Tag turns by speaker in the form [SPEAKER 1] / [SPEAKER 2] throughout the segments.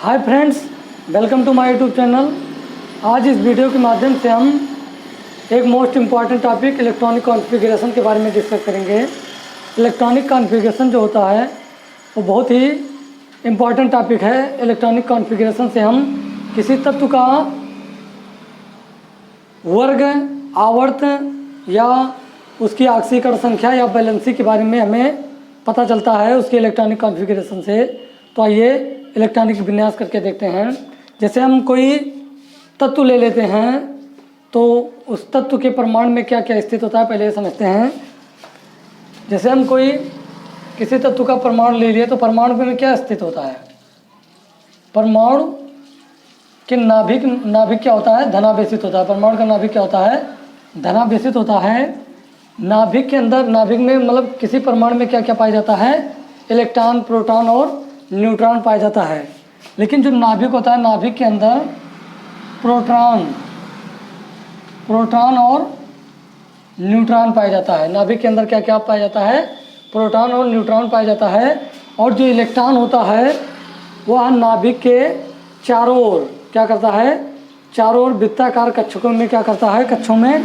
[SPEAKER 1] Hi friends, welcome to my YouTube channel. आज इस video के माध्यम से हम एक most important topic electronic configuration के बारे में डिस्कस करेंगे। इलेक्ट्रॉनिक कॉन्फ़िगरेशन जो होता है वो बहुत ही इम्पॉर्टेंट टॉपिक है। इलेक्ट्रॉनिक कॉन्फ़िगरेशन से हम किसी तत्व का वर्ग, आवर्त या उसकी आक्सीकरण संख्या या बैलेंसी के बारे में हमें पता चलता है उसके इलेक्ट्रॉनिक कॉन्फ़िगरेशन से। तो आइए इलेक्ट्रॉनिक विन्यास करके देखते हैं। जैसे हम कोई तत्व ले लेते हैं तो उस तत्व के परमाणु में क्या क्या स्थित होता है पहले समझते हैं। जैसे हम कोई किसी तत्व का परमाणु ले लिए तो परमाणु में क्या स्थित होता है। परमाणु के नाभिक क्या होता है, धनावेशित होता है। परमाणु का नाभिक क्या होता है, धनावेशित होता है। नाभिक के अंदर, नाभिक में मतलब किसी परमाणु में क्या क्या पाया जाता है, इलेक्ट्रॉन, प्रोटॉन और न्यूट्रॉन पाया जाता है। लेकिन जो नाभिक होता है, नाभिक के अंदर प्रोटॉन और न्यूट्रॉन पाया जाता है। नाभिक के अंदर क्या क्या पाया जाता है, प्रोटॉन और न्यूट्रॉन पाया जाता है। और जो इलेक्ट्रॉन होता है वह नाभिक के चारों ओर क्या करता है, चारों ओर वृत्ताकार कक्षकों में क्या करता है, कक्षों में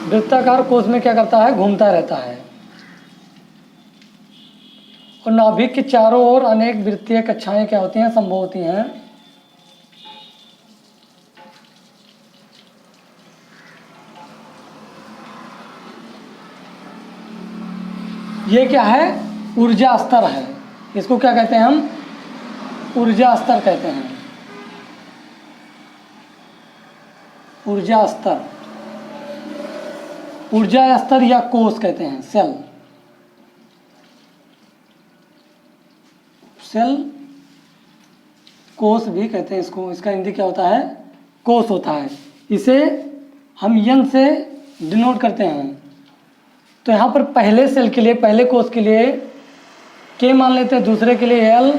[SPEAKER 1] वृत्ताकार कोश में क्या करता है, घूमता रहता है। और नाभिक के चारों ओर अनेक वृत्तीय कक्षाएं क्या होती हैं, संभव होती हैं। ये क्या है, ऊर्जा स्तर है। इसको क्या कहते हैं हम, ऊर्जा स्तर कहते हैं। ऊर्जा स्तर, ऊर्जा स्तर या कोश कहते हैं, सेल कोश भी कहते हैं इसको। इसका हिंदी क्या होता है, कोश होता है। इसे हम यन से डिनोट करते हैं। तो यहाँ पर पहले सेल के लिए, पहले कोश के लिए के मान लेते हैं, दूसरे के लिए एल,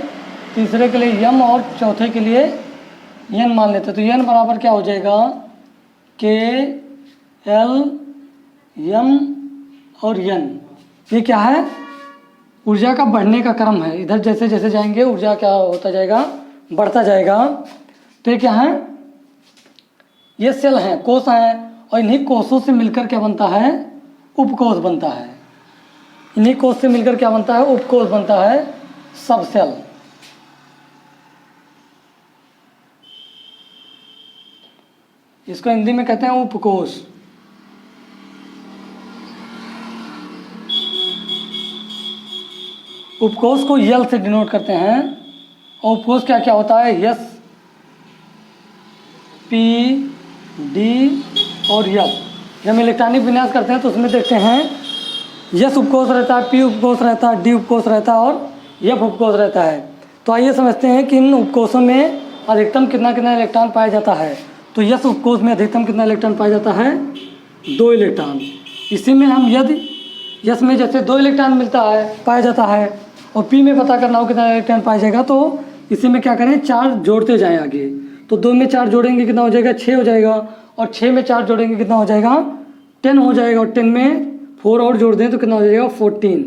[SPEAKER 1] तीसरे के लिए यम और चौथे के लिए यन मान लेते हैं। तो यन बराबर क्या हो जाएगा, के, एल, यम और यन। ये क्या है, ऊर्जा का बढ़ने का क्रम है। इधर जैसे जैसे जाएंगे ऊर्जा क्या होता जाएगा, बढ़ता जाएगा। तो ये क्या है, ये सेल हैं, कोश हैं। और इन्हीं कोशों से मिलकर क्या बनता है, उपकोश बनता है। इन्हीं कोश से मिलकर क्या बनता है, उपकोश बनता है, सब सेल। इसको हिंदी में कहते हैं उपकोश। उपकोश को यल से डिनोट करते हैं। और उपकोश क्या क्या होता है, यस, पी, डी और एफ। जब हम इलेक्ट्रॉनिक विन्यास करते हैं तो उसमें देखते हैं यस उपकोश रहता है, पी उपकोश रहता है, डी उपकोश रहता है और एफ उपकोश रहता है। तो आइए समझते हैं कि इन उपकोशों में अधिकतम कितना कितना इलेक्ट्रॉन पाया जाता है। तो यस उपकोश में अधिकतम कितना इलेक्ट्रॉन पाया जाता है, 2 इलेक्ट्रॉन। इसी में हम यदि यस में जैसे 2 इलेक्ट्रॉन मिलता है, पाया जाता है, और पी में पता करना हो कितना इलेक्ट्रॉन पाया जाएगा, तो इसी में क्या करें, 4 जोड़ते जाएं आगे। तो 2 में 4 जोड़ेंगे कितना हो जाएगा, 6 हो जाएगा। और 6 में 4 जोड़ेंगे कितना हो जाएगा, 10 हो जाएगा। और 10 में 4 और जोड़ दें तो कितना हो जाएगा, 14।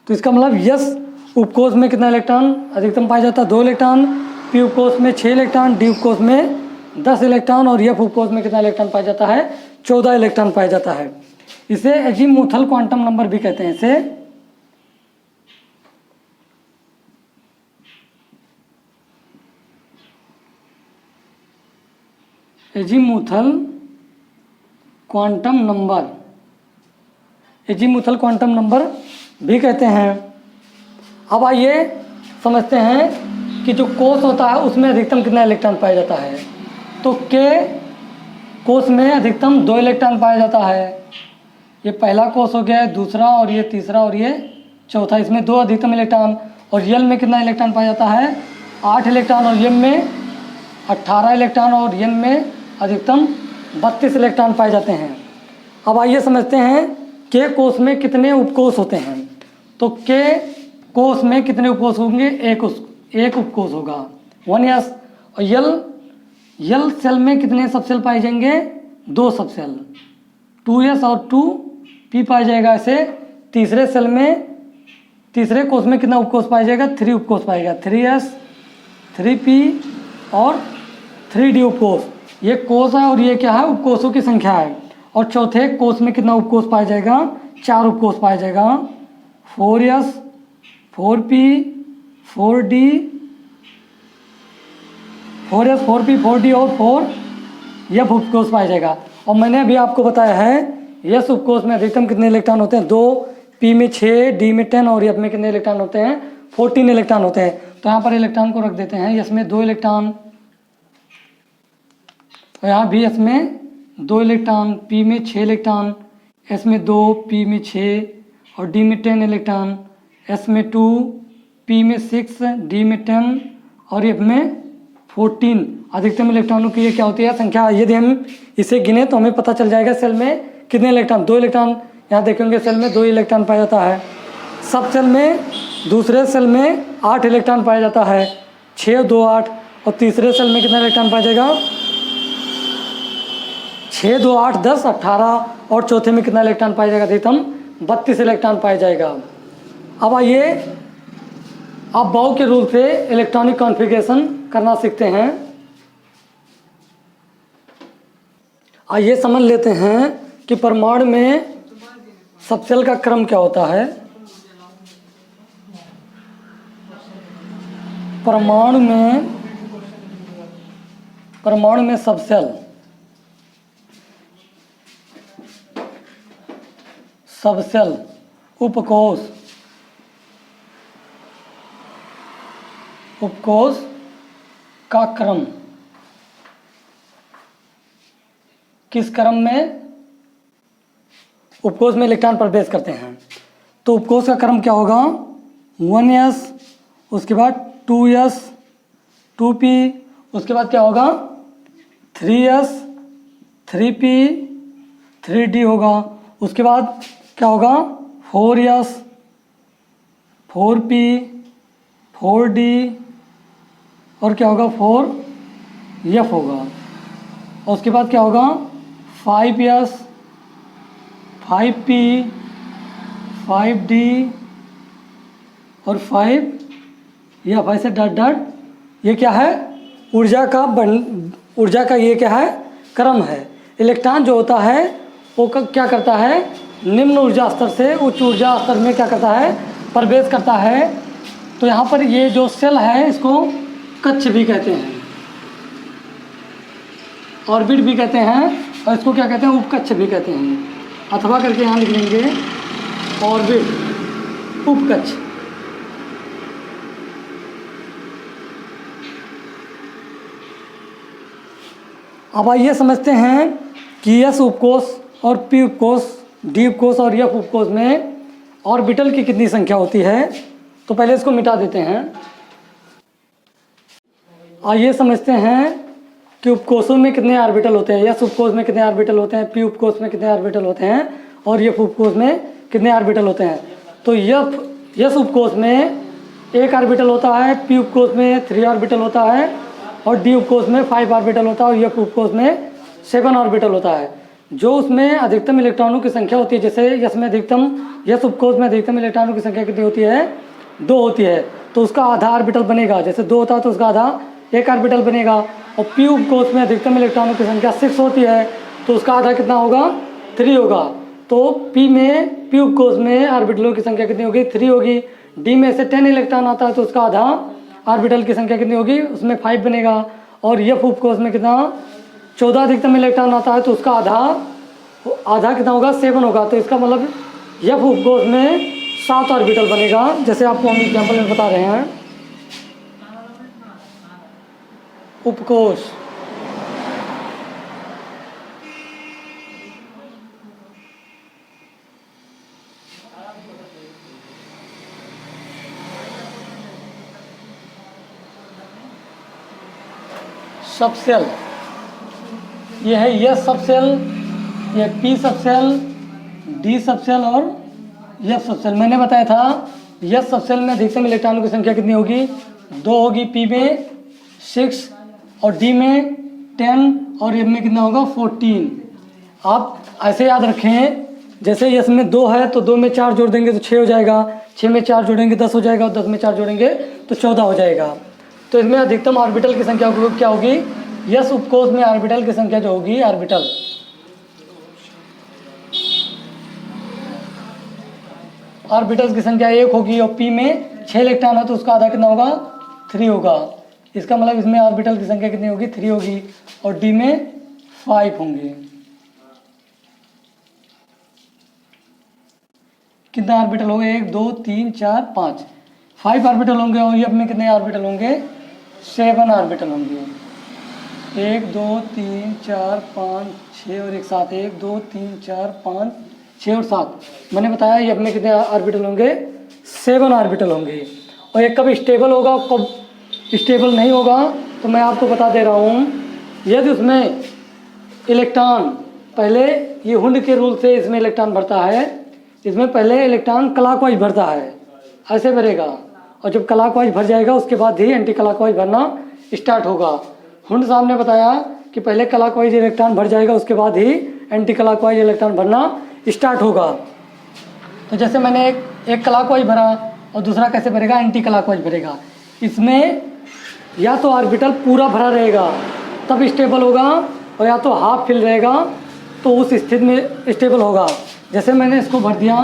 [SPEAKER 1] तो इसका मतलब यस उपकोश में कितना इलेक्ट्रॉन अधिकतम पाया जाता है, 2 इलेक्ट्रॉन। पी उपकोश में 6 इलेक्ट्रॉन, डी उपकोश में 10 इलेक्ट्रॉन और एफ उपकोश में कितना इलेक्ट्रॉन पाया जाता है, 14 इलेक्ट्रॉन पाया जाता है। इसे एजीमुथल क्वांटम नंबर भी कहते हैं। इसे azimuthal quantum number, azimuthal quantum number भी कहते हैं। अब आइए समझते हैं कि जो कोश होता है उसमें अधिकतम कितना इलेक्ट्रॉन पाया जाता है। तो के कोश में अधिकतम 2 इलेक्ट्रॉन पाया जाता है। ये पहला कोश हो गया है, दूसरा और ये तीसरा और ये चौथा। इसमें 2 अधिकतम इलेक्ट्रॉन। और यल में कितना इलेक्ट्रॉन पाया जाता है, 8 इलेक्ट्रॉन। और यम में 18 इलेक्ट्रॉन और यन में अधिकतम 32 इलेक्ट्रॉन पाए जाते हैं। अब आइए समझते हैं के कोश में कितने उपकोश होते हैं। तो के कोश में कितने उपकोश होंगे, एक उपकोश होगा, 1s। और यल सेल में कितने सबसेल पाए जाएंगे, 2 सबसेल, 2s और 2p पाया जाएगा। ऐसे तीसरे सेल में, तीसरे कोष में कितना उपकोष पाया जाएगा, 3 उपकोष पाएगा, 3s 3p और 3d उपकोष। ये कोष है और ये क्या है, उपकोषों की संख्या है। और चौथे कोष में कितना उपकोष पाया जाएगा, 4 उपकोष पाया जाएगा। 4s 4p 4d 4s 4p 4d और 4f उपकोष पाया जाएगा। और मैंने अभी आपको बताया है यस उपकोष में अधिकतम कितने इलेक्ट्रॉन होते हैं, 2, p में 6, d में 10 और f में कितने इलेक्ट्रॉन होते हैं, 14 इलेक्ट्रॉन होते हैं। तो यहाँ पर इलेक्ट्रॉन को रख देते हैं, यस में 2 इलेक्ट्रॉन, और यहाँ भी यस में 2 इलेक्ट्रॉन, p में 6 इलेक्ट्रॉन, s में 2, p में 6 और d में 10 इलेक्ट्रॉन, s में 2, p में 6, d में 10 और f में 14। अधिकतम इलेक्ट्रॉनों की ये क्या होती है, संख्या। यदि हम इसे गिने तो हमें पता चल जाएगा सेल में कितने इलेक्ट्रॉन, 2 इलेक्ट्रॉन। यहाँ देखेंगे सेल में 2 इलेक्ट्रॉन पाया जाता है। सब सेल में, दूसरे सेल में 8 इलेक्ट्रॉन पाया जाता है, 6, 2, 8। और तीसरे सेल में कितना इलेक्ट्रॉन पाया जाएगा, 6, 2, 8, 10, 18। और चौथे में कितना इलेक्ट्रॉन पाया जाएगा, अधिकतम 32 इलेक्ट्रॉन पाया जाएगा। अब आइए आप बाउ के रूल से इलेक्ट्रॉनिक कॉन्फ़िगरेशन करना सीखते हैं। आइए समझ लेते हैं कि परमाणु में सबसेल का क्रम क्या होता है। परमाणु में सबसेल उपकोष का क्रम किस क्रम में उपकोष में इलेक्ट्रॉन प्रवेश करते हैं। तो उपकोष का क्रम क्या होगा, 1s, उसके बाद 2s 2p, उसके बाद क्या होगा 3s 3p 3d होगा। उसके बाद क्या होगा 4s 4p 4d और क्या होगा 4f होगा। और उसके बाद क्या होगा 5s 5p 5d और 5f, ऐसे डॉट डॉट। ये क्या है, ऊर्जा का ये क्या है, क्रम है। इलेक्ट्रॉन जो होता है वो क्या करता है, निम्न ऊर्जा स्तर से उच्च ऊर्जा स्तर में क्या करता है, प्रवेश करता है। तो यहाँ पर ये जो सेल है इसको कक्ष भी कहते हैं, ऑर्बिट भी कहते हैं, और इसको क्या कहते हैं, उपकक्ष भी कहते हैं। अथवा करके यहाँ लिख लेंगे ऑर्बिट उपकक्ष। अब आइए समझते हैं कि एस उपकोष और पी उपकोष, डी उपकोष और एफ उपकोष में ऑर्बिटल की कितनी संख्या होती है। तो पहले इसको मिटा देते हैं। आइए समझते हैं कि उपकोषों में कितने ऑर्बिटल होते हैं। एस उपकोष में कितने ऑर्बिटल होते हैं, पी उपकोष में कितने ऑर्बिटल होते हैं और एफ उपकोष में कितने ऑर्बिटल होते हैं। तो एस उपकोष में 1 ऑर्बिटल होता है, पी उपकोष में 3 ऑर्बिटल होता है और डी उपकोष में 5 ऑर्बिटल होता है और एफ उपकोष में 7 ऑर्बिटल होता है। जो उसमें अधिकतम इलेक्ट्रॉनों की संख्या होती है, जैसे एस उपकोष में अधिकतम इलेक्ट्रॉनों की संख्या कितनी होती है, 2 होती है, तो उसका आधा ऑर्बिटल बनेगा। जैसे 2 होता है तो उसका आधा 1 ऑर्बिटल बनेगा। और पी उपकोष में अधिकतम इलेक्ट्रॉनों की संख्या 6 होती है, तो उसका आधा कितना होगा, 3 होगा। तो पी उपकोष में ऑर्बिटलों की संख्या कितनी होगी, 3 होगी। डी में से 10 इलेक्ट्रॉन आता है तो उसका आधा ऑर्बिटल की संख्या कितनी होगी, उसमें 5 बनेगा। और एफ उपकोष में कितना 14 अधिकतम इलेक्ट्रॉन आता है तो उसका आधा कितना होगा, 7 होगा। तो इसका मतलब एफ उपकोष में 7 ऑर्बिटल बनेगा, जैसे आपको हम एग्जाम्पल में बता रहे हैं। उपकोष सबसेल, ये है एस सबसेल, ये पी सबसेल, डी सबसेल और एफ सबसेल। मैंने बताया था एस सबसेल में अधिकतम इलेक्ट्रॉनों की संख्या कितनी होगी, 2 होगी, पी में 6 और डी में 10 और एफ में कितना होगा, 14। आप ऐसे याद रखें, जैसे एस में 2 है तो 2 में 4 जोड़ देंगे तो 6 हो जाएगा, 6 में 4 जोड़ेंगे 10 हो जाएगा और 10 में 4 जोड़ेंगे तो 14 हो जाएगा। तो इसमें अधिकतम ऑर्बिटल की संख्या क्या होगी, यस उपकोष में ऑर्बिटल की संख्या जो होगी, ऑर्बिटल्स की संख्या 1 होगी और पी में 6 इलेक्ट्रॉन है तो उसका आधा कितना होगा, 3 होगा। इसका मतलब इसमें ऑर्बिटल की संख्या कितनी होगी, 3 होगी और डी में 5 होंगे। कितना ऑर्बिटल हो गए, 1 2 3 4 5, 5 ऑर्बिटल होंगे और ये में कितने ऑर्बिटल होंगे, 7 ऑर्बिटल होंगे। 1 2 3 4 5 6 और एक साथ 1 2 3 4 5 6 और 7 मैंने बताया ये अपने कितने ऑर्बिटल होंगे, 7 ऑर्बिटल होंगे। और ये कब स्टेबल होगा कब स्टेबल नहीं होगा, तो मैं आपको बता दे रहा हूँ। यदि उसमें इलेक्ट्रॉन पहले ये हुंड के रूल से इसमें इलेक्ट्रॉन भरता है, इसमें पहले इलेक्ट्रॉन क्लॉकवाइज भरता है, ऐसे भरेगा और जब क्लॉकवाइज भर जाएगा उसके बाद ही एंटी क्लॉकवाइज भरना स्टार्ट होगा। हुंड साहब ने बताया कि पहले क्लॉकवाइज इलेक्ट्रॉन भर जाएगा उसके बाद ही एंटी क्लॉकवाइज इलेक्ट्रॉन भरना स्टार्ट होगा। तो जैसे मैंने एक क्लॉकवाइज भरा और दूसरा कैसे भरेगा, एंटी क्लॉकवाइज भरेगा। इसमें या तो ऑर्बिटल पूरा भरा रहेगा तब स्टेबल होगा और या तो हाफ फिल रहेगा तो उस स्थिति में स्टेबल होगा। जैसे मैंने इसको भर दिया,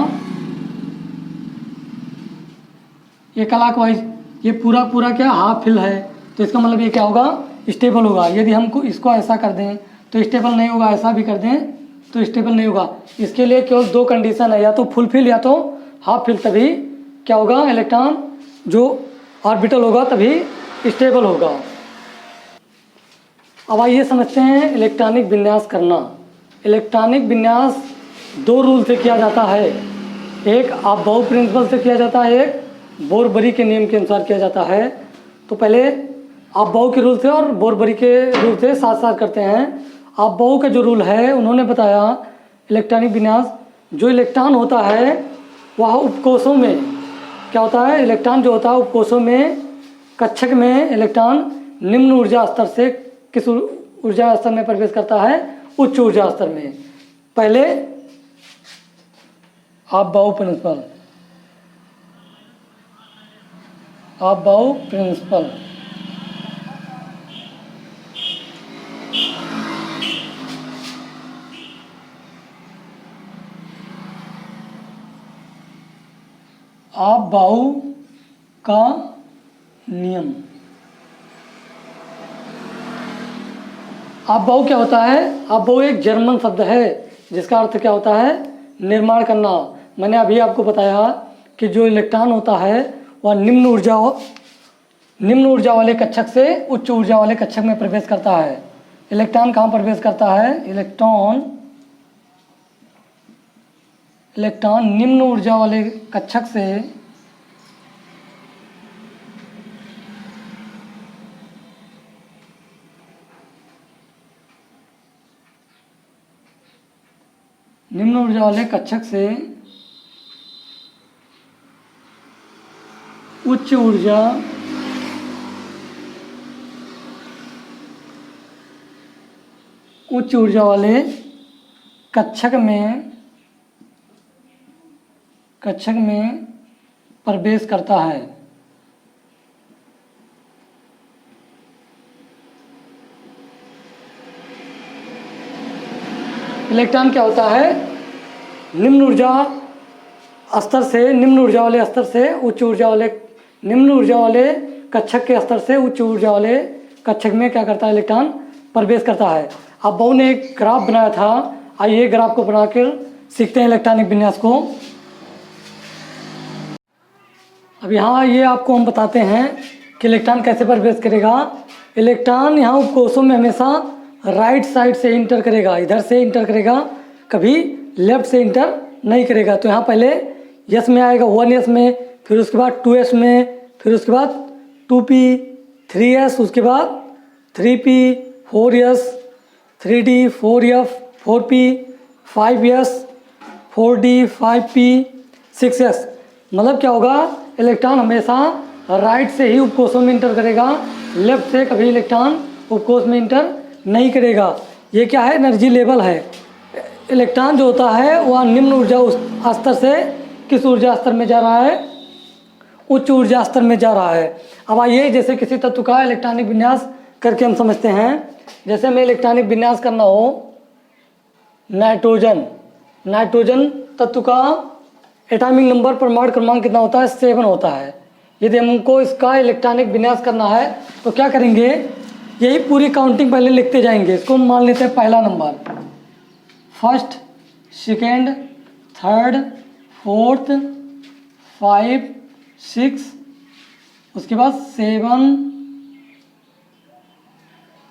[SPEAKER 1] ये क्लॉकवाइज, ये पूरा क्या हाफ फिल है, तो इसका मतलब ये क्या होगा, स्टेबल होगा। यदि हमको इसको ऐसा कर दें तो स्टेबल नहीं होगा, ऐसा भी कर दें तो स्टेबल नहीं होगा। इसके लिए केवल 2 कंडीशन है, या तो फुल फिल या तो हाफ फिल, तभी क्या होगा, इलेक्ट्रॉन जो ऑर्बिटल होगा तभी स्टेबल होगा। अब आइए समझते हैं इलेक्ट्रॉनिक विन्यास करना। इलेक्ट्रॉनिक विन्यास 2 रूल से किया जाता है, एक अबाउ प्रिंसिपल से किया जाता है, एक बोरबरी के नियम के अनुसार किया जाता है। तो पहले अबाउ के रूल से और बोरबरी के रूल से साथ साथ करते हैं। अबाउ का जो रूल है उन्होंने बताया इलेक्ट्रॉनिक विन्यास, जो इलेक्ट्रॉन होता है वह उपकोषों में क्या होता है, इलेक्ट्रॉन जो होता है उपकोषों में, कक्षक में इलेक्ट्रॉन निम्न ऊर्जा स्तर से किस ऊर्जा स्तर में प्रवेश करता है, उच्च ऊर्जा स्तर में। पहले Aufbau principle, Aufbau principle Aufbau का नियम। अबाउ क्या होता है, अबाउ एक जर्मन शब्द है जिसका अर्थ क्या होता है, निर्माण करना। मैंने अभी आपको बताया कि जो इलेक्ट्रॉन होता है वह निम्न ऊर्जा वाले कक्षक से उच्च ऊर्जा वाले कक्षक में प्रवेश करता है। इलेक्ट्रॉन कहाँ प्रवेश करता है, इलेक्ट्रॉन निम्न ऊर्जा वाले कक्षक से उच्च ऊर्जा वाले कक्षक में प्रवेश करता है। इलेक्ट्रॉन क्या होता है, निम्न ऊर्जा वाले स्तर से उच्च ऊर्जा वाले, निम्न ऊर्जा वाले कक्षक के स्तर से उच्च ऊर्जा वाले कक्षक में क्या करता है, इलेक्ट्रॉन प्रवेश करता है। अब अबाउ ने एक ग्राफ बनाया था, आइए ग्राफ को बनाकर सीखते हैं इलेक्ट्रॉनिक विन्यास को। अब यहाँ ये आपको हम बताते हैं कि इलेक्ट्रॉन कैसे प्रवेश करेगा। इलेक्ट्रॉन यहाँ उपकोषों में हमेशा राइट साइड से इंटर करेगा, इधर से इंटर करेगा, कभी लेफ्ट से इंटर नहीं करेगा। तो यहाँ पहले यस में आएगा, 1s में, फिर उसके बाद 2s में, फिर उसके बाद 2p, 3s, उसके बाद 3p, 4s, 3d, 4f, 4p, 5s, 4d, 5p, 6s। मतलब क्या होगा, इलेक्ट्रॉन हमेशा राइट से ही उपकोषों में इंटर करेगा, लेफ्ट से कभी इलेक्ट्रॉन उपकोष में इंटर नहीं करेगा। ये क्या है, एनर्जी लेवल है। इलेक्ट्रॉन जो होता है वह निम्न ऊर्जा स्तर से किस ऊर्जा स्तर में जा रहा है, उच्च ऊर्जा स्तर में जा रहा है। अब आइए जैसे किसी तत्व का इलेक्ट्रॉनिक विन्यास करके हम समझते हैं। जैसे हमें इलेक्ट्रॉनिक विन्यास करना हो नाइट्रोजन तत्व का एटॉमिक नंबर परमाणु क्रमांक कितना होता है 7 होता है। यदि हमको इसका इलेक्ट्रॉनिक विन्यास करना है तो क्या करेंगे, यही पूरी काउंटिंग पहले लिखते जाएंगे। इसको मान लेते हैं पहला number, first, second, third, fourth, 5, 6, उसके बाद 7,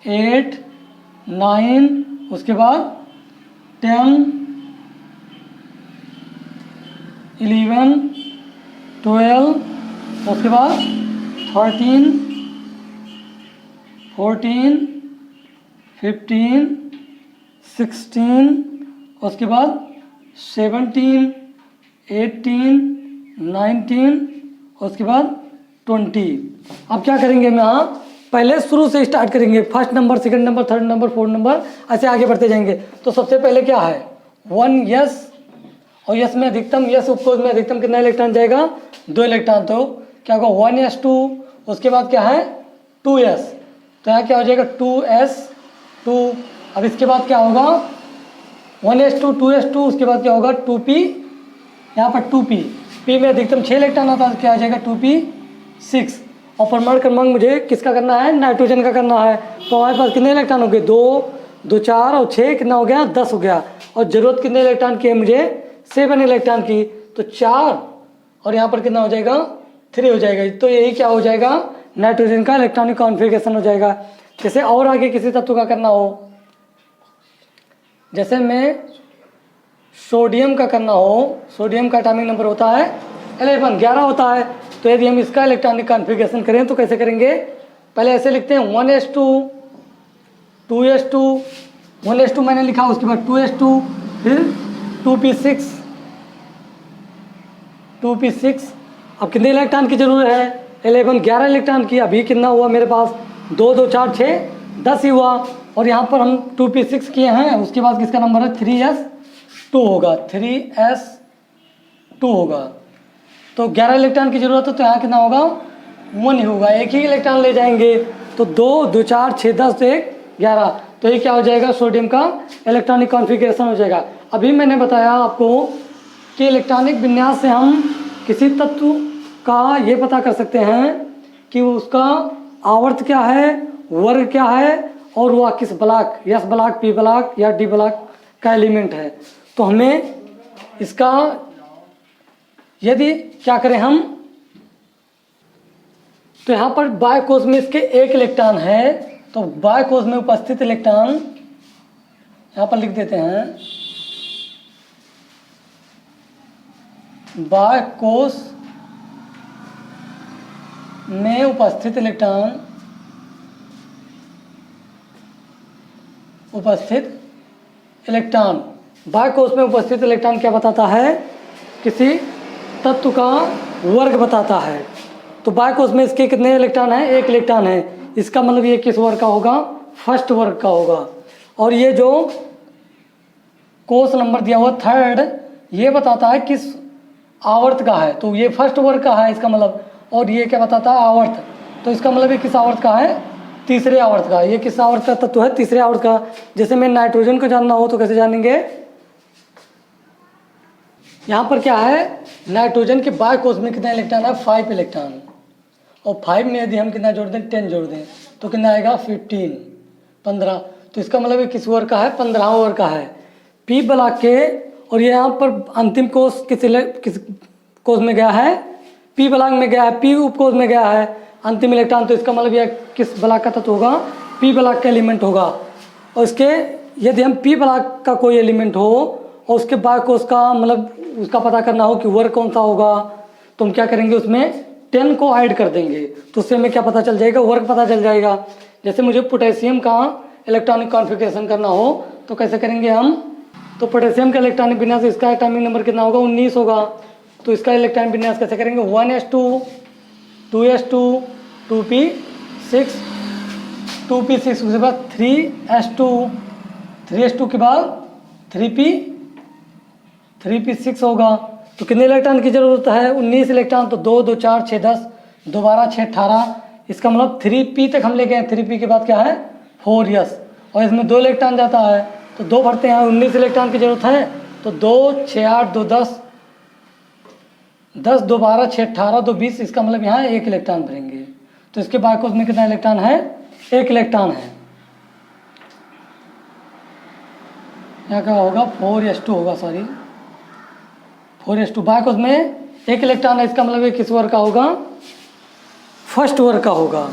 [SPEAKER 1] 8, 9, उसके बाद 10, 11, 12, उसके बाद 13, 14, 15, 16, उसके बाद 17, 18, 19, उसके बाद 20। अब क्या करेंगे हम यहाँ पहले शुरू से स्टार्ट करेंगे, first number, second number, third number, fourth number, ऐसे आगे बढ़ते जाएंगे। तो सबसे पहले क्या है 1 यस, और यस में अधिकतम, यस उपकोष में अधिकतम कितना इलेक्ट्रॉन जाएगा 2 इलेक्ट्रॉन। तो क्या होगा 1s2, उसके बाद क्या है 2s, तो यहाँ क्या हो जाएगा 2s2। अब इसके बाद क्या होगा 1s2, 2s2, उसके बाद क्या होगा 2p, यहाँ पर 2p, p में अधिकतम 6 इलेक्ट्रॉन आता है, क्या आ जाएगा 2p6। और परमाणु क्रमांक मुझे किसका करना है, नाइट्रोजन का करना है। तो हमारे पास कितने इलेक्ट्रॉन हो गए 2, 2, 4 और 6, कितना हो गया 10 हो गया। और ज़रूरत कितने इलेक्ट्रॉन की है मुझे 7 इलेक्ट्रॉन की, तो 4 और यहाँ पर कितना हो जाएगा 3 हो जाएगा। तो यही क्या हो जाएगा नाइट्रोजन का इलेक्ट्रॉनिक कॉन्फ़िगरेशन हो जाएगा। जैसे और आगे किसी तत्व का करना हो, जैसे में सोडियम का करना हो, सोडियम का एटॉमिक नंबर होता है 11 होता है। तो यदि हम इसका इलेक्ट्रॉनिक कॉन्फ़िगरेशन करें तो कैसे करेंगे, पहले ऐसे लिखते हैं 1s2, 2s2, 1s2 मैंने लिखा, उसके बाद 2s2, फिर 2p6, 2p6। अब कितने इलेक्ट्रॉन की जरूरत है 11 इलेक्ट्रॉन की। अभी कितना हुआ मेरे पास 2, 2, 4, 6, 10 ही हुआ। और यहाँ पर हम 2p6 किए हैं, उसके बाद किसका नंबर है 3s2 होगा, 3s2 होगा। तो 11 इलेक्ट्रॉन की जरूरत है, तो यहाँ कितना होगा 1 ही होगा, एक ही इलेक्ट्रॉन ले जाएंगे। तो 2, 2, 4, 6, 10 तो 1, 11। तो ये क्या हो जाएगा सोडियम का इलेक्ट्रॉनिक कॉन्फ़िगरेशन हो जाएगा। अभी मैंने बताया आपको कि इलेक्ट्रॉनिक विन्यास से हम किसी तत्व का ये पता कर सकते हैं कि उसका आवर्त क्या है, वर्ग क्या है, और वह किस block, S block, P block या डी ब्लॉक का एलिमेंट है। तो हमें इसका यदि क्या करें हम, तो यहाँ पर बाह्य कोश में इसके 1 इलेक्ट्रॉन है, तो बाह्य कोश में उपस्थित इलेक्ट्रॉन यहाँ पर लिख देते हैं, बाह्य कोश में उपस्थित इलेक्ट्रॉन, बाह्य कोश में उपस्थित इलेक्ट्रॉन क्या बताता है, किसी तत्व का वर्ग बताता है। तो बाह्य कोश में इसके कितने इलेक्ट्रॉन हैं 1 इलेक्ट्रॉन है, इसका मतलब ये किस वर्ग का होगा, फर्स्ट वर्ग का होगा। और ये जो कोश नंबर दिया हुआ 3rd, ये बताता है किस आवर्त का है, तो ये फर्स्ट वर्ग का है इसका मतलब। और ये क्या बताता है आवर्त, तो इसका मतलब ये किस आवर्त का है, तीसरे आवर्त का। ये किस आवर्त का तत्व है, तीसरे आवर्त का। जैसे मैं नाइट्रोजन को जानना हो तो कैसे जानेंगे, यहाँ पर क्या है नाइट्रोजन के बाह्य कोश में कितना इलेक्ट्रॉन है 5 इलेक्ट्रॉन, और 5 में यदि हम कितना जोड़ दें 10 जोड़ दें तो कितना आएगा 15। तो इसका मतलब ये किस वर्ग का है 15वां वर्ग का है, पी ब्लॉक के। और ये यहाँ पर अंतिम कोश किस कोश में गया है, पी ब्लॉक में गया है, पी उपकोश में गया है अंतिम इलेक्ट्रॉन। तो इसका मतलब यह किस ब्लॉक का तत्व होगा, पी ब्लॉक का एलिमेंट होगा। और इसके यदि हम पी ब्लॉक का कोई एलिमेंट हो और उसके बाह्य कोश का मतलब उसका पता करना हो कि वर्ग कौन सा होगा, तो हम क्या करेंगे उसमें 10 को ऐड कर देंगे, तो उससे हमें क्या पता चल जाएगा, वर्ग पता चल जाएगा। जैसे मुझे पोटेशियम का इलेक्ट्रॉनिक कॉन्फ़िगरेशन करना हो तो कैसे करेंगे हम, तो पोटेशियम का इलेक्ट्रॉनिक विन्यास, इसका एटॉमिक नंबर कितना होगा 19 होगा। तो इसका इलेक्ट्रॉनिक विन्यास कैसे करेंगे 1s2, 2s2, 2p6, 2p6 उसके बाद 3s2, 3s2 के बाद 3p6 होगा। तो कितने इलेक्ट्रॉन की ज़रूरत है? 19 इलेक्ट्रॉन। तो 2 2 4 6 10, दोबारा 6 18, इसका मतलब 3p तक हम ले गए। 3p के बाद क्या है? 4s। और इसमें 2 इलेक्ट्रॉन जाता है तो 2 भरते हैं। 19 इलेक्ट्रॉन की ज़रूरत है तो 2 6 8 2 10, 10 2 12 6 18 2 20, इसका मतलब यहाँ 1 इलेक्ट्रॉन भरेंगे। तो इसके बायकोस में कितना इलेक्ट्रॉन है? 1 इलेक्ट्रॉन है। यहाँ क्या होगा? 4s2 होगा, सॉरी 4s2। बायकोस में 1 इलेक्ट्रॉन है, इसका मतलब ये किस वर्ग का होगा? फर्स्ट वर्ग का होगा।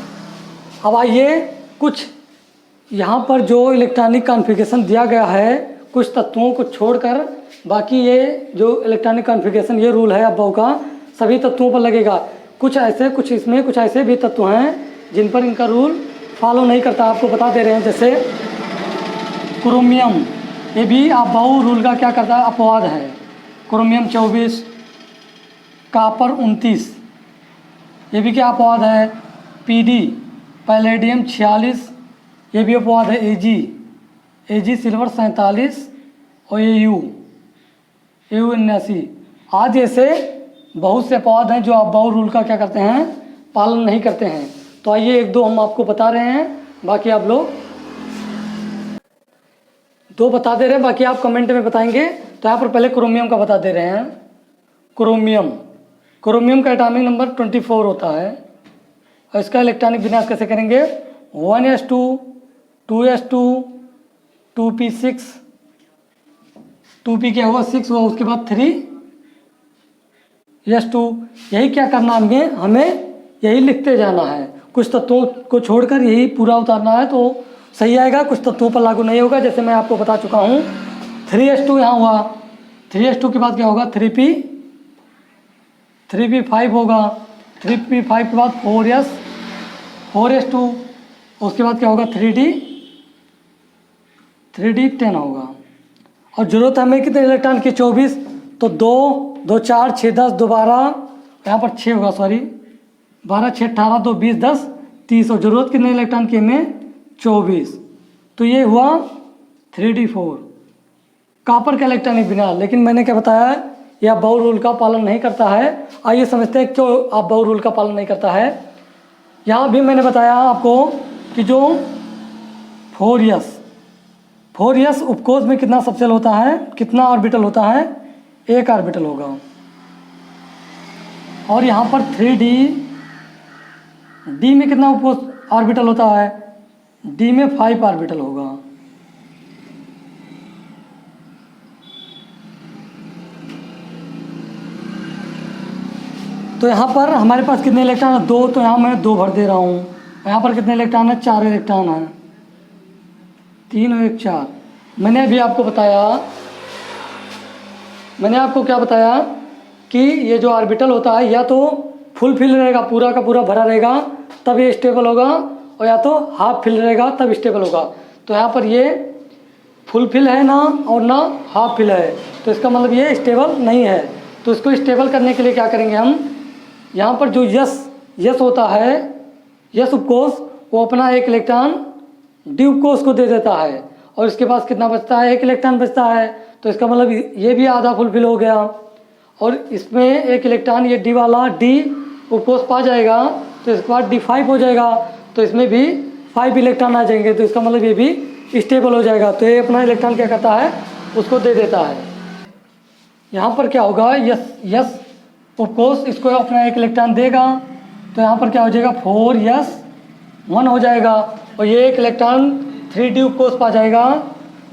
[SPEAKER 1] अब आइए कुछ यहाँ पर जो इलेक्ट्रॉनिक कॉन्फ़िगरेशन दिया गया है, कुछ तत्वों को छोड़कर बाकी ये जो इलेक्ट्रॉनिक कॉन्फ़िगरेशन, ये रूल है अबव का, सभी तत्वों पर लगेगा। कुछ ऐसे, कुछ इसमें कुछ ऐसे भी तत्व हैं जिन पर इनका रूल फॉलो नहीं करता। आपको बता दे रहे हैं, जैसे क्रोमियम, ये भी अबव रूल का क्या करता है? अपवाद है। क्रोमियम 24, कॉपर 29, ये भी क्या अपवाद है? पीडी, पैलेडियम 46, ये भी अपवाद है। एजी सिल्वर 47 और एयू 79। आज ऐसे बहुत से अपवाद हैं जो अबव रूल का क्या करते हैं? पालन नहीं करते हैं। तो आइए 1 2 हम आपको बता रहे हैं, बाकी आप लोग 2 बता दे रहे हैं, बाकी आप कमेंट में बताएंगे। तो यहाँ पर पहले क्रोमियम का बता दे रहे हैं। क्रोमियम का एटॉमिक नंबर 24 होता है। और इसका इलेक्ट्रॉनिक विन्यास कैसे करेंगे? 1s2 2s2 2p6, 2p क्या हुआ? 6 हुआ, उसके बाद 3s2। यही क्या करना हमें यही लिखते जाना है। कुछ तत्वों को छोड़कर यही पूरा उतारना है तो सही आएगा, कुछ तत्वों पर लागू नहीं होगा। जैसे मैं आपको बता चुका हूँ, 3s2 यहाँ हुआ, 3s2 के बाद क्या होगा? 3p5 होगा, 3p5 के बाद 4s2, उसके बाद क्या होगा? 3d10 होगा। और ज़रूरत हमें कितने इलेक्ट्रॉन की? 24। तो 2 2 4 6 10, दोबारा यहाँ पर 6 होगा, सॉरी 12 6 18 2 20 10 30। और ज़रूरत कितने इलेक्ट्रॉन की हमें? 24। तो ये हुआ 3d4। कॉपर का इलेक्ट्रॉनिक विन्यास, लेकिन मैंने क्या बताया? यह अबव रूल का पालन नहीं करता है। आइए समझते हैं क्यों अबव रूल का पालन नहीं करता है। यहाँ भी मैंने बताया आपको कि जो 4s उपकोष में कितना सबसेल होता है? कितना ऑर्बिटल होता है? 1 ऑर्बिटल होगा। और यहाँ पर 3d में कितना उपकोष ऑर्बिटल होता है? डी में 5 ऑर्बिटल होगा। तो यहाँ पर हमारे पास कितने इलेक्ट्रॉन है? 2। तो यहाँ मैं 2 भर दे रहा हूँ। यहाँ पर कितने इलेक्ट्रॉन है? 4 इलेक्ट्रॉन है। 3 और 1 4। मैंने अभी आपको बताया, मैंने आपको क्या बताया कि ये जो ऑर्बिटल होता है या तो फुल फिल रहेगा, पूरा का पूरा भरा रहेगा तब ये स्टेबल होगा, और या तो हाफ फिल रहेगा तब स्टेबल होगा। तो यहाँ पर ये फुल फिल है ना, और ना हाफ फिल है, तो इसका मतलब ये स्टेबल नहीं है। तो इसको स्टेबल करने के लिए क्या करेंगे हम? यहाँ पर जो यस होता है, यस उपकोष, वो अपना 1 इलेक्ट्रॉन डी उपकोष को दे देता है, और इसके पास कितना बचता है? 1 इलेक्ट्रॉन बचता है। तो इसका मतलब ये भी आधा फुलफिल हो गया, और इसमें 1 इलेक्ट्रॉन ये डी वाला डी उपकोष पा जाएगा, तो इसके बाद D5 हो जाएगा, तो इसमें भी 5 इलेक्ट्रॉन आ जाएंगे। तो इसका मतलब ये भी स्टेबल हो जाएगा। तो ये अपना इलेक्ट्रॉन क्या करता है? उसको दे देता है। यहाँ पर क्या होगा? यस उपकोष इसको अपना 1 इलेक्ट्रॉन देगा, तो यहाँ पर क्या हो जाएगा? 4s1 हो जाएगा, और ये 1 इलेक्ट्रॉन 3d उपकोष पा जाएगा,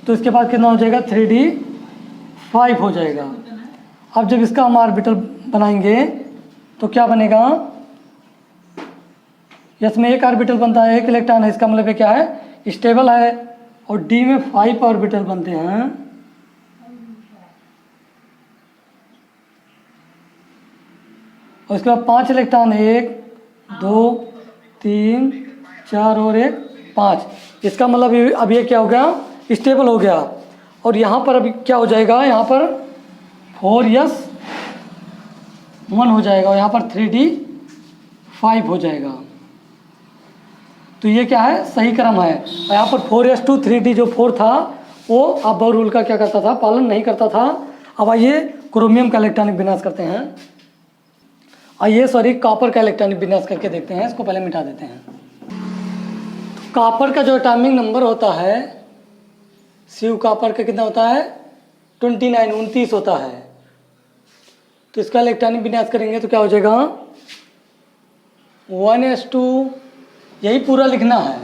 [SPEAKER 1] तो इसके बाद कितना हो जाएगा? 3d5 हो जाएगा। अब जब इसका हम ऑर्बिटल बनाएंगे तो क्या बनेगा? यस में 1 ऑर्बिटल बनता है, 1 इलेक्ट्रॉन है, इसका मतलब ये क्या है? स्टेबल है। और डी में 5 ऑर्बिटल बनते हैं, और इसके बाद 5 इलेक्ट्रॉन है, 1 2 3 4 और 1 5। इसका मतलब अब ये क्या हो गया? स्टेबल हो गया। और यहाँ पर अभी क्या हो जाएगा? यहाँ पर 4s1 हो जाएगा, और यहाँ पर 3d5 हो जाएगा। तो ये क्या है? सही क्रम है। और यहाँ पर 4s2 3d जो 4 था वो अबव रूल का क्या करता था? पालन नहीं करता था। अब आइए क्रोमियम का इलेक्ट्रॉनिक विन्यास करते हैं। आइए कॉपर का इलेक्ट्रॉनिक विन्यास करके देखते हैं। इसको पहले मिटा देते हैं। तो कॉपर का जो एटॉमिक नंबर होता है, सी कॉपर का कितना होता है 29 होता है। तो इसका इलेक्ट्रॉनिक विन्यास करेंगे तो क्या हो जाएगा 1s2, यही पूरा लिखना है,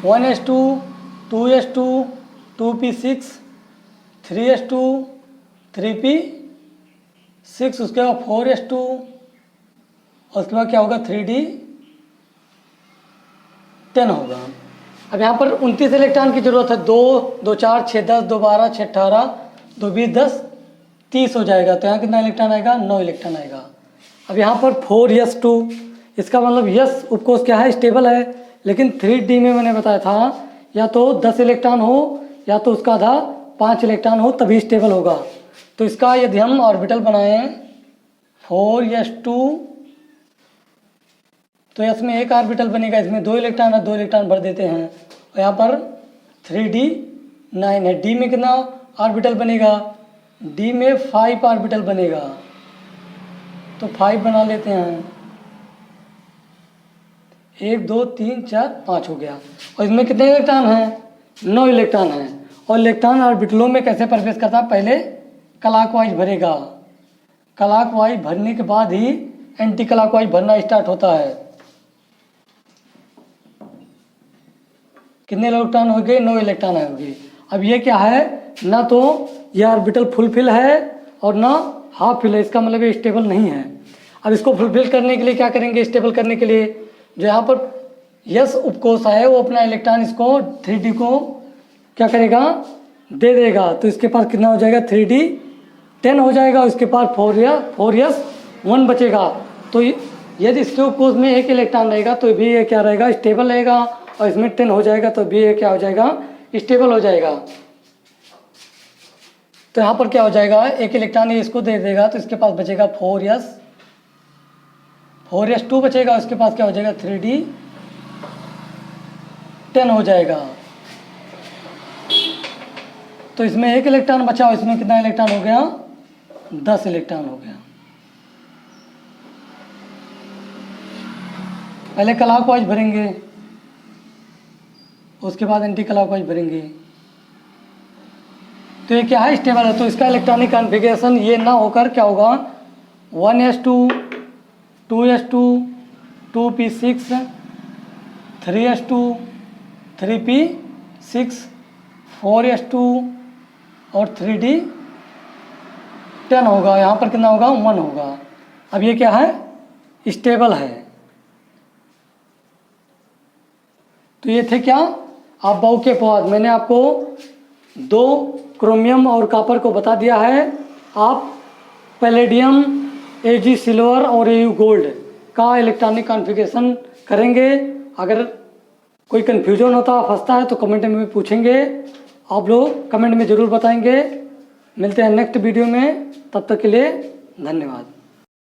[SPEAKER 1] 1s2, 2s2, 2p6, 3s2, 3p6, उसके बाद 4s2, और उसके बाद क्या होगा 3d10 होगा। अब यहाँ पर 29 इलेक्ट्रॉन की जरूरत है। 2, 2 4, 6 10, 2 12, 6 18, 2 20, 10 30 हो जाएगा। तो यहाँ कितना इलेक्ट्रॉन आएगा 9 इलेक्ट्रॉन आएगा। अब यहाँ पर 4s2, इसका मतलब यस उपकोष क्या है स्टेबल है, लेकिन 3d में मैंने बताया था या तो 10 इलेक्ट्रॉन हो या तो उसका आधा 5 इलेक्ट्रॉन हो तभी स्टेबल होगा। तो इसका यदि हम ऑर्बिटल बनाएं 4s2, तो इसमें एक ऑर्बिटल बनेगा, इसमें 2 इलेक्ट्रॉन है, 2 इलेक्ट्रॉन भर देते हैं। और यहाँ पर 3d9 है। डी में कितना ऑर्बिटल बनेगा, डी में 5 ऑर्बिटल बनेगा, तो 5 बना लेते हैं। 1 2 3 4 5 हो गया। और इसमें कितने इलेक्ट्रॉन हैं 9 इलेक्ट्रॉन हैं। और इलेक्ट्रॉन ऑर्बिटलों में कैसे प्रवेश करता है, पहले क्लॉकवाइज भरेगा, क्लॉकवाइज भरने के बाद ही एंटी क्लॉकवाइज भरना स्टार्ट होता है। कितने इलेक्ट्रॉन हो गए 9 इलेक्ट्रॉन हो गए। अब ये क्या है, ना तो ये ऑर्बिटल फुलफिल है और ना हाफ फिल है, इसका मतलब ये स्टेबल नहीं है। अब इसको फुलफिल करने के लिए क्या करेंगे, स्टेबल करने के लिए जो यहाँ पर यस उपकोष है वो अपना इलेक्ट्रॉन इसको 3d को क्या करेगा दे देगा। तो इसके पास कितना हो जाएगा 3d10 हो जाएगा। इसके पास 4s1 बचेगा। तो यदि इसके उपकोष में एक इलेक्ट्रॉन रहेगा तो भी ये क्या रहेगा स्टेबल रहेगा, और इसमें 10 हो जाएगा तो भी ये क्या हो जाएगा स्टेबल हो जाएगा। तो यहाँ पर क्या हो जाएगा, एक इलेक्ट्रॉन ये इसको दे देगा तो इसके पास बचेगा 4s2 बचेगा। उसके पास क्या हो जाएगा 3d10 हो जाएगा। तो इसमें एक इलेक्ट्रॉन बचा, इसमें कितना इलेक्ट्रॉन हो गया 10 इलेक्ट्रॉन हो गया। पहले क्लॉकवाइज भरेंगे, उसके बाद एंटी क्लॉकवाइज भरेंगे। तो ये क्या है स्टेबल है। तो इसका इलेक्ट्रॉनिक कॉन्फ़िगरेशन ये ना होकर क्या होगा 1s2, 2s2, 2p6, 3s2, 3p6, 4s2 और 3d10 होगा। यहाँ पर कितना होगा 1 होगा। अब ये क्या है स्टेबल है। तो ये थे क्या आप बाउ के बाद मैंने आपको 2 क्रोमियम और कॉपर को बता दिया है। आप पैलेडियम, Ag सिल्वर और Au गोल्ड का इलेक्ट्रॉनिक कॉन्फ़िगरेशन करेंगे। अगर कोई कन्फ्यूजन होता फंसता है तो कमेंट में पूछेंगे, आप लोग कमेंट में ज़रूर बताएंगे। मिलते हैं नेक्स्ट वीडियो में, तब तक के लिए धन्यवाद।